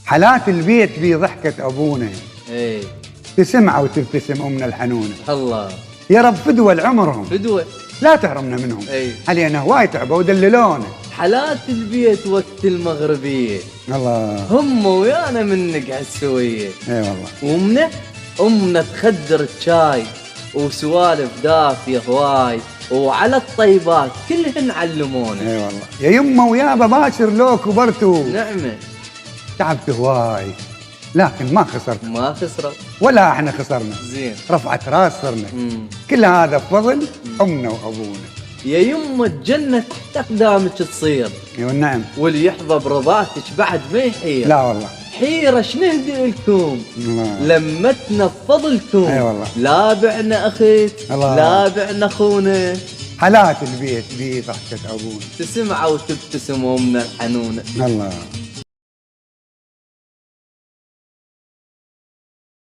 حالات البيت بي ضحكة أبونا، ايه تسمع وتبتسم أمنا الحنونة. الله. يا رب فدوة لعمرهم، فدوة. لا تحرمنا منهم. ايه علينا هواي تعبوا ودللونا. حالات البيت وقت المغربية الله. هم ويانا من نقعد سوية. اي والله. أمنا تخدر الشاي وسوالف دافية هواي، وعلى الطيبات كلهن علمونا. اي والله. يا يمه ويابا باشر لو كبرتوا. نعمة. تعبت هواي لكن ما خسرت، ما خسروا ولا احنا خسرنا. زين. رفعت راس صرنا. كل هذا بفضل امنا وابونا. يا يمه الجنة تحت أقدامك تصير. اي والنعم. واللي يحظى برضاتك بعد ما يحير. لا والله. حيرة شنهدي لكم لمتنا بفضلكم. اي والله. لا بعنا أخيك الله. لا بعنا أخونا. حالات البيت بي ضحكة أبونا. تسمع وتبتسم أمنا الحنونة. الله.